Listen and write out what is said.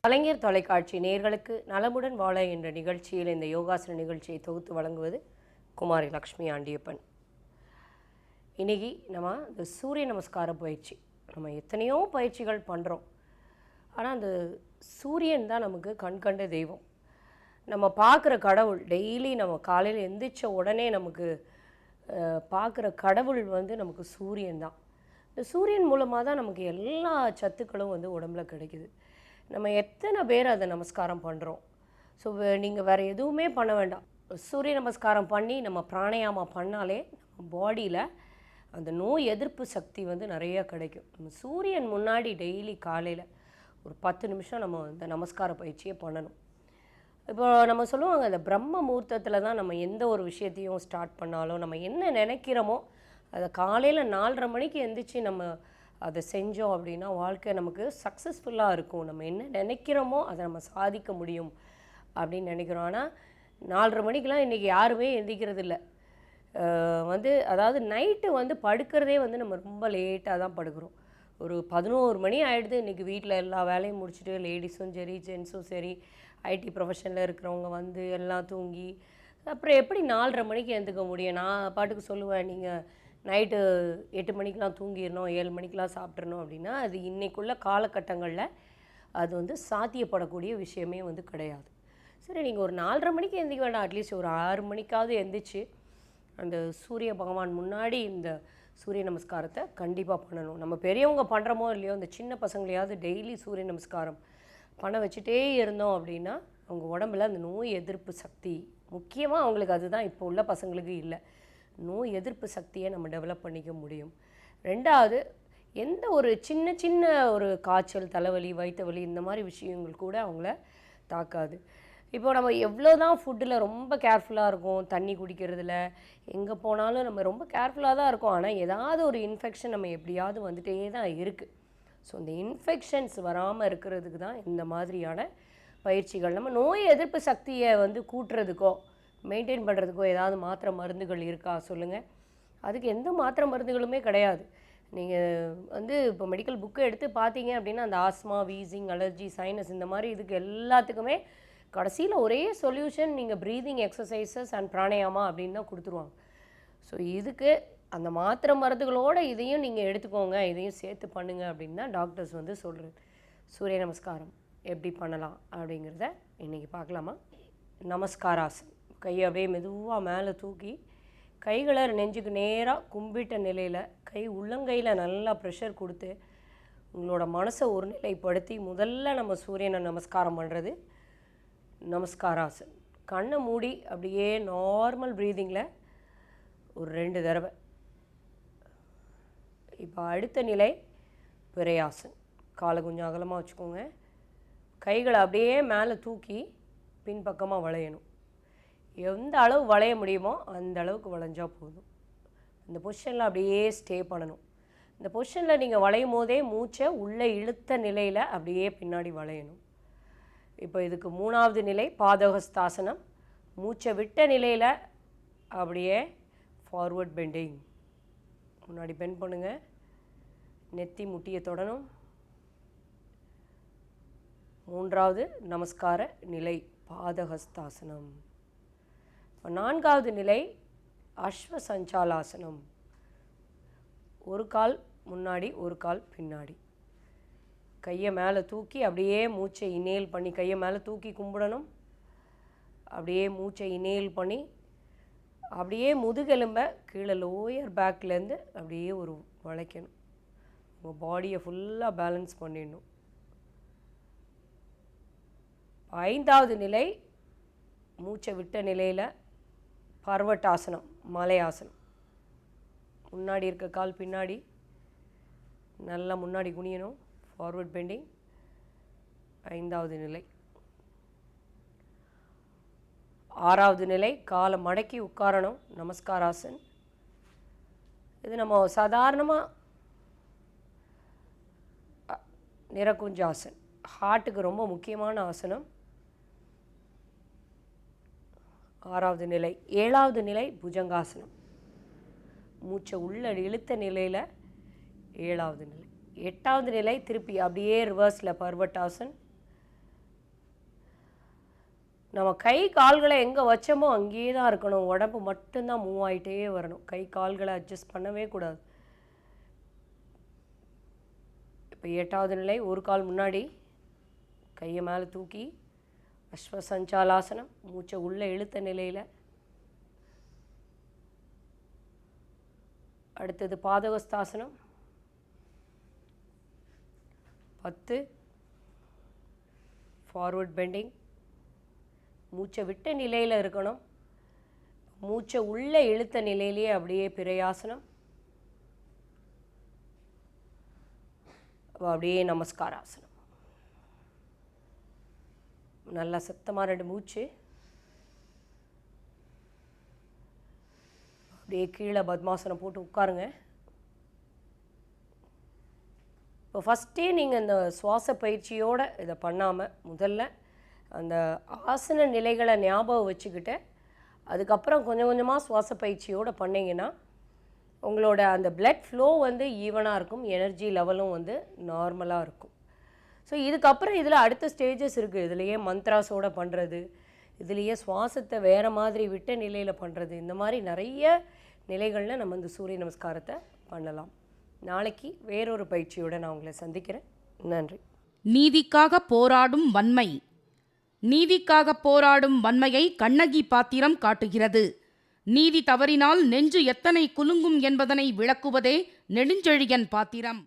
கலைஞர் தொலைக்காட்சி நேயர்களுக்கு நலமுடன் வாழ என்ற நிகழ்ச்சியில் இந்த யோகாசன நிகழ்ச்சியை தொகுத்து வழங்குவது குமாரி லக்ஷ்மி ஆண்டியப்பன். இன்றைக்கி நம்ம இந்த சூரிய நமஸ்கார பயிற்சி, நம்ம எத்தனையோ பயிற்சிகள் பண்ணுறோம். ஆனால் அந்த சூரியன் தான் நமக்கு கண்கண்ட தெய்வம். நம்ம பார்க்குற கடவுள், டெய்லி நம்ம காலையில் எந்திரிச்ச உடனே நமக்கு பார்க்குற கடவுள் நமக்கு சூரியன் தான். இந்த சூரியன் மூலமாக தான் நமக்கு எல்லா சத்துக்களும் உடம்புல கிடைக்குது. நம்ம எத்தனை பேர் அதை நமஸ்காரம் பண்ணுறோம்? ஸோ நீங்கள் வேறு எதுவுமே பண்ண வேண்டாம். சூரிய நமஸ்காரம் பண்ணி நம்ம பிராணாயாமா பண்ணாலே நம்ம பாடியில் அந்த நோய் எதிர்ப்பு சக்தி நிறையா கிடைக்கும். நம்ம சூரியன் முன்னாடி டெய்லி காலையில் ஒரு 10 நிமிஷம் நம்ம இந்த நமஸ்கார பயிற்சியை பண்ணணும். இப்போ நம்ம சொல்லுவாங்க, அந்த பிரம்ம முகூர்த்தத்தில் தான் நம்ம எந்த ஒரு விஷயத்தையும் ஸ்டார்ட் பண்ணாலும் நம்ம என்ன நினைக்கிறோமோ அதை காலையில் 4:30 மணிக்கு எழுந்திரிச்சு நம்ம அதை செஞ்சோம் அப்படின்னா வாழ்க்கை நமக்கு சக்ஸஸ்ஃபுல்லாக இருக்கும். நம்ம என்ன நினைக்கிறோமோ அதை நம்ம சாதிக்க முடியும் அப்படின்னு நினைக்கிறோம். ஆனால் 4:30 மணிக்கெலாம் இன்றைக்கி யாருமே எந்திரிக்கிறது இல்லை. அதாவது நைட்டு படுக்கிறதே நம்ம ரொம்ப லேட்டாக தான் படுக்கிறோம். ஒரு 11 மணி ஆகிடுது. இன்றைக்கி வீட்டில் எல்லா வேலையும் முடிச்சுட்டு லேடிஸும் சரி ஜென்ஸும் சரி ஐடி ப்ரொஃபஷனில் இருக்கிறவங்க எல்லாம் தூங்கி அப்புறம் எப்படி 4:30 மணிக்கு எழுந்துக்க முடியும்? நான் பாட்டுக்கு சொல்லுவேன், நீங்கள் நைட்டு 8 மணிக்கெலாம் தூங்கிடணும், 7 மணிக்கெலாம் சாப்பிட்றணும் அப்படின்னா அது இன்றைக்குள்ள காலகட்டங்களில் அது சாத்தியப்படக்கூடிய விஷயமே கிடையாது. சரி, நீங்கள் ஒரு 4:30 மணிக்கு எழுந்திக்க வேண்டாம், அட்லீஸ்ட் ஒரு 6 மணிக்காவது எழுந்திரிச்சு அந்த சூரிய பகவான் முன்னாடி இந்த சூரிய நமஸ்காரத்தை கண்டிப்பாக பண்ணணும். நம்ம பெரியவங்க பண்ணுறமோ இல்லையோ, இந்த சின்ன பசங்களையாவது டெய்லி சூரிய நமஸ்காரம் பண்ண வச்சுட்டே இருந்தோம் அப்படின்னா அவங்க உடம்புல அந்த நோய் எதிர்ப்பு சக்தி, முக்கியமாக அவங்களுக்கு அதுதான் இப்போ உள்ள பசங்களுக்கு இல்லை, நோய் எதிர்ப்பு சக்தியை நம்ம டெவலப் பண்ணிக்க முடியும். ரெண்டாவது, எந்த ஒரு சின்ன சின்ன ஒரு காய்ச்சல், தலைவலி, வயிற்று வலி இந்த மாதிரி விஷயங்கள் கூட அவங்கள தாக்காது. இப்போ நம்ம எவ்வளோ தான் ஃபுட்டில் ரொம்ப கேர்ஃபுல்லாக இருக்கும், தண்ணி குடிக்கிறதுல எங்கே போனாலும் நம்ம ரொம்ப கேர்ஃபுல்லாக தான் இருக்கும். ஆனால் ஏதாவது ஒரு இன்ஃபெக்ஷன் நம்ம எப்படியாவது வந்துட்டே தான் இருக்குது. ஸோ இந்த இன்ஃபெக்ஷன்ஸ் வராமல் இருக்கிறதுக்கு தான் இந்த மாதிரியான பயிற்சிகள். நம்ம நோய் எதிர்ப்பு சக்தியை கூட்டுறதுக்கோ மெயின்டைன் பண்ணுறதுக்கோ ஏதாவது மாத்திரை மருந்துகள் இருக்கா சொல்லுங்கள்? அதுக்கு எந்த மாத்திரை மருந்துகளுமே கிடையாது. நீங்கள் இப்போ மெடிக்கல் புக்கை எடுத்து பார்த்தீங்க அப்படின்னா அந்த ஆஸ்மா, வீசிங், அலர்ஜி, சைனஸ் இந்த மாதிரி இதுக்கு எல்லாத்துக்குமே கடைசியில் ஒரே சொல்யூஷன், நீங்கள் ப்ரீதிங் எக்ஸசைசஸ் அண்ட் பிராணாயாமா அப்படின்னு தான் கொடுத்துருவாங்க. ஸோ இதுக்கு அந்த மாத்திரை மருந்துகளோடு இதையும் நீங்கள் எடுத்துக்கோங்க, இதையும் சேர்த்து பண்ணுங்க அப்படின்னு தான் டாக்டர்ஸ் சொல்கிறது. சூரிய நமஸ்காரம் எப்படி பண்ணலாம் அப்படிங்கிறத இன்றைக்கி பார்க்கலாமா? நமஸ்காராசன். கையை அப்படியே மெதுவாக மேலே தூக்கி கைகளை நெஞ்சுக்கு நேராக கும்பிட்ட நிலையில் கை உள்ளங்கையில் நல்லா ப்ரெஷர் கொடுத்து உங்களோட மனசை ஒரு நிலைப்படுத்தி முதல்ல நம்ம சூரியனை நமஸ்காரம் பண்ணுறது நமஸ்காராசன். கண்ணை மூடி அப்படியே நார்மல் ப்ரீதிங்கில் ஒரு 2 தடவை. இப்போ அடுத்த நிலை பிரயாசன். காலை கொஞ்சம் அகலமாக வச்சுக்கோங்க. கைகளை அப்படியே மேலே தூக்கி பின்பக்கமாக வளையணும். எந்த அளவு வளைய முடியுமோ அந்த அளவுக்கு வளைஞ்சால் போதும். இந்த பொசிஷனில் அப்படியே ஸ்டே பண்ணணும். இந்த பொசிஷனில் நீங்கள் வளையும் போதே மூச்சை உள்ளே இழுத்த நிலையில் அப்படியே பின்னாடி வளையணும். இப்போ இதுக்கு 3வது நிலை பாதஹஸ்தாசனம். மூச்சை விட்ட நிலையில் அப்படியே ஃபார்வர்ட் பெண்டிங், முன்னாடி பெண்ட் பண்ணுங்கள். நெத்தி முட்டியை தொடணும். 3வது நமஸ்கார நிலை பாதஹஸ்தாசனம். 4வது நிலை அஸ்வ சஞ்சாலாசனம். ஒரு கால் முன்னாடி ஒரு கால் பின்னாடி. கையை மேலே தூக்கி அப்படியே மூச்சை இனேல் பண்ணி கையை மேலே தூக்கி கும்பிடணும். அப்படியே மூச்சை இனேல் பண்ணி அப்படியே முதுகெலும்பை கீழே லோயர் பேக்லேருந்து அப்படியே ஒரு வளைக்கணும். உங்கள் பாடியை ஃபுல்லாக பேலன்ஸ் பண்ணிடணும். 5வது நிலை மூச்சை விட்ட நிலையில் பர்வட்டாசனம், மலையாசனம். முன்னாடி இருக்க கால் பின்னாடி நல்லா முன்னாடி குனியணும், ஃபார்வர்ட் பெண்டிங். 5வது நிலை. 6வது நிலை காலை மடக்கி உட்காரணும், நமஸ்காராசன். இது நம்ம சாதாரணமாக நிரகுஞ்சாசன், ஹார்ட்டுக்கு ரொம்ப முக்கியமான ஆசனம். 6வது நிலை. 7வது நிலை புஜங்காசனம். மூச்சை உள்ள இழுத்த நிலையில் 7வது நிலை. 8வது நிலை திருப்பி அப்படியே ரிவர்ஸில் பர்வட்டாசன். நம்ம கை கால்களை எங்கே வச்சோமோ அங்கேயே தான் இருக்கணும். உடம்பு மட்டும்தான் மூவ் ஆகிட்டே வரணும். கை கால்களை அட்ஜஸ்ட் பண்ணவே கூடாது. இப்போ 8வது நிலை, ஒரு கால் முன்னாடி கையை மேலே தூக்கி அஸ்வசஞ்சாலாசனம், மூச்சை உள்ளே இழுத்த நிலையில். அடுத்தது பாதகஸ்தாசனம். 10 ஃபார்வர்ட் பெண்டிங். மூச்சை விட்ட நிலையில் இருக்கணும். மூச்சை உள்ளே இழுத்த நிலையிலேயே அப்படியே பிரயாசனம். அப்படியே நமஸ்காராசனம். நல்லா சத்தமாக 2 மூச்சு. அப்படியே கீழே பத்மாசனம் போட்டு உட்காருங்க. இப்போ ஃபஸ்ட்டே நீங்கள் இந்த சுவாச பயிற்சியோடு இதை பண்ணாமல் முதல்ல அந்த ஆசன நிலைகளை ஞாபகம் வச்சுக்கிட்டு அதுக்கப்புறம் கொஞ்சம் கொஞ்சமாக சுவாச பயிற்சியோடு பண்ணிங்கன்னா உங்களோட அந்த பிளட் ஃப்ளோ வந்து ஈவனாக இருக்கும், எனர்ஜி லெவலும் வந்து நார்மலாக இருக்கும். ஸோ இதுக்கப்புறம் இதில் அடுத்த ஸ்டேஜஸ் இருக்குது. இதுலேயே மந்த்ராஸோடு பண்ணுறது, இதுலேயே சுவாசத்தை வேறு மாதிரி விட்ட நிலையில் பண்ணுறது, இந்த மாதிரி நிறைய நிலைகளில் நம்ம இந்த சூரிய நமஸ்காரத்தை பண்ணலாம். நாளைக்கு வேறொரு பயிற்சியோடு நான் உங்களை சந்திக்கிறேன். நன்றி. நீதிக்காக போராடும் வன்மை. நீதிக்காக போராடும் வன்மையை கண்ணகி பாத்திரம் காட்டுகிறது. நீதி தவறினால் நெஞ்சு எத்தனை குலுங்கும் என்பதனை விளக்குவதே நெடுஞ்செழியன் பாத்திரம்.